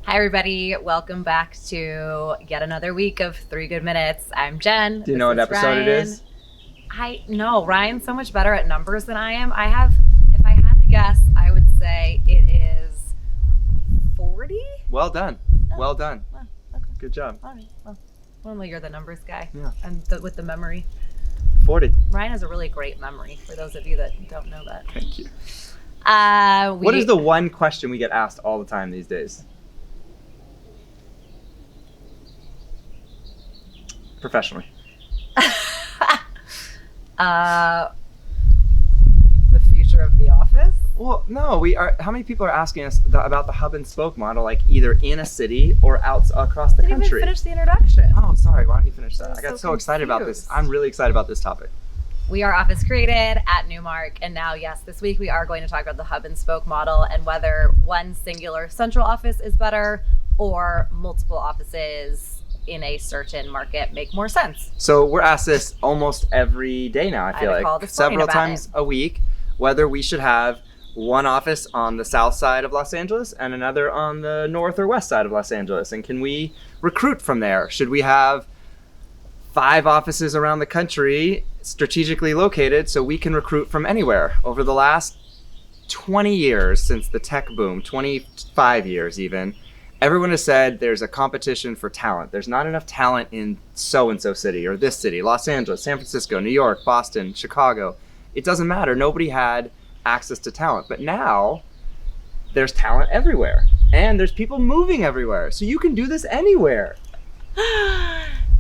Hi, everybody. Welcome back to yet another week of 3 Good Minutes. I'm Jen. Do you know what episode it is? I know. Ryan's so much better at numbers than I am. If I had to guess, I would say it is 40? Well done. Well done. Okay. Good job. All right. Well, you're the numbers guy. Yeah. And with the memory. 40. Ryan has a really great memory, for those of you that don't know that. Thank you. What is the one question we get asked all the time these days? Professionally. The future of the office? Well, no, how many people are asking us about the hub and spoke model, like either in a city or out across the Didn't country? even finish the introduction. Oh, sorry. Why don't you finish that? I'm I got so so excited about this. confused. I'm really excited about this topic. We are Office Created at Newmark, and now, yes, this week we are going to talk about the hub and spoke model and whether one singular central office is better or multiple offices in a certain market make more sense. So we're asked this almost every day now, I feel had a call like. this morning Several about times it. a week, whether we should have one office on the south side of Los Angeles and another on the north or west side of Los Angeles. And can we recruit from there? Should we have 5 offices around the country strategically located so we can recruit from anywhere? Over the last 20 years since the tech boom, 25 years even, everyone has said there's a competition for talent. There's not enough talent in so-and-so city or this city, Los Angeles, San Francisco, New York, Boston, Chicago. It doesn't matter. Nobody had access to talent. But now there's talent everywhere and there's people moving everywhere. So you can do this anywhere.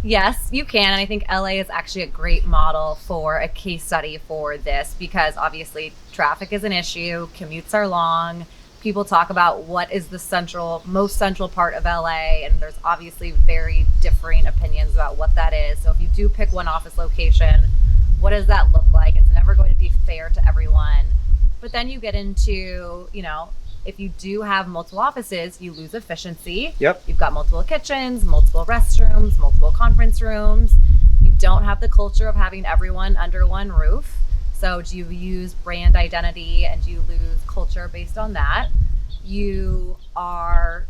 Yes, you can. And I think LA is actually a great model for a case study for this because obviously traffic is an issue, commutes are long. People talk about what is the most central part of LA, and there's obviously very differing opinions about what that is. So if you do pick one office location, what does that look like? It's never going to be fair to everyone. But then you get into, if you do have multiple offices, you lose efficiency. Yep. You've got multiple kitchens, multiple restrooms, multiple conference rooms. You don't have the culture of having everyone under one roof. So do you use brand identity and do you lose culture based on that? You are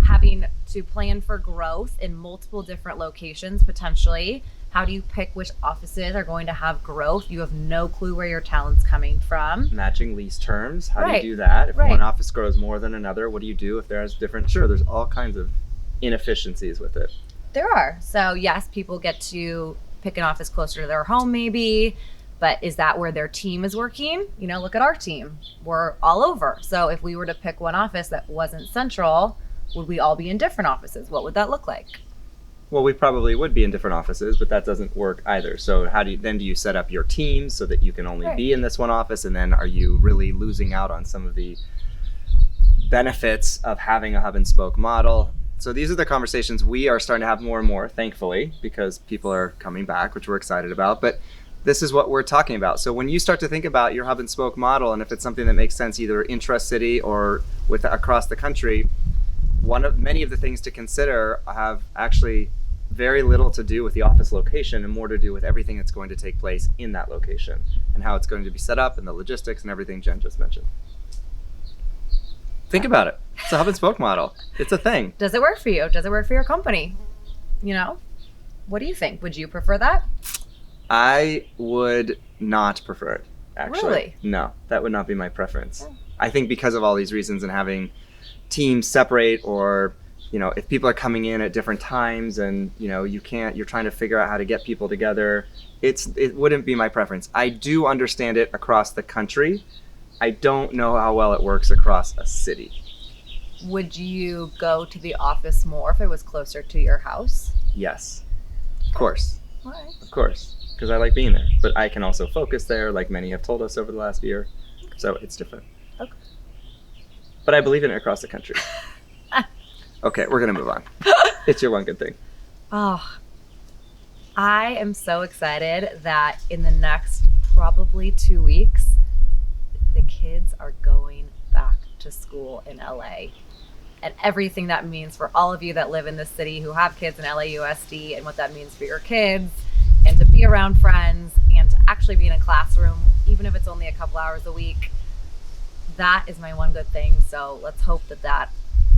having to plan for growth in multiple different locations potentially. How do you pick which offices are going to have growth? You have no clue where your talent's coming from. Matching lease terms. How do Right. you do that? If Right. one office grows more than another, what do you do if there's different? Sure, there's all kinds of inefficiencies with it. There are. So yes, people get to pick an office closer to their home maybe, but is that where their team is working? Look at our team. We're all over. So if we were to pick one office that wasn't central, would we all be in different offices? What would that look like? Well, we probably would be in different offices, but that doesn't work either. So how do you set up your team so that you can only Right. be in this one office? And then are you really losing out on some of the benefits of having a hub and spoke model? So these are the conversations we are starting to have more and more, thankfully, because people are coming back, which we're excited about. But this is what we're talking about. So when you start to think about your hub and spoke model, and if it's something that makes sense either intra-city or across the country, many of the things to consider have actually very little to do with the office location and more to do with everything that's going to take place in that location and how it's going to be set up and the logistics and everything Jen just mentioned. Think about it. It's a hub and spoke model. It's a thing. Does it work for you? Does it work for your company? What do you think? Would you prefer that? I would not prefer it, actually. Really? No, that would not be my preference. Oh. I think because of all these reasons and having teams separate or, if people are coming in at different times and, you're trying to figure out how to get people together, it wouldn't be my preference. I do understand it across the country. I don't know how well it works across a city. Would you go to the office more if it was closer to your house? Yes, of course. All right. Of course, because I like being there. But I can also focus there, like many have told us over the last year. So it's different. Okay. But I believe in it across the country. Okay, we're going to move on. It's your one good thing. Oh, I am so excited that in the next probably 2 weeks, the kids are going back to school in LA. And everything that means for all of you that live in this city who have kids in LAUSD and what that means for your kids and to be around friends and to actually be in a classroom, even if it's only a couple hours a week. That is my one good thing. So let's hope that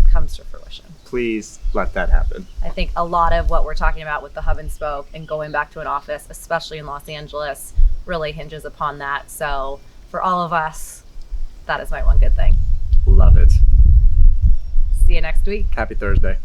comes to fruition. Please let that happen. I think a lot of what we're talking about with the hub and spoke and going back to an office, especially in Los Angeles, really hinges upon that. So for all of us, that is my one good thing. Love it. See you next week. Happy Thursday.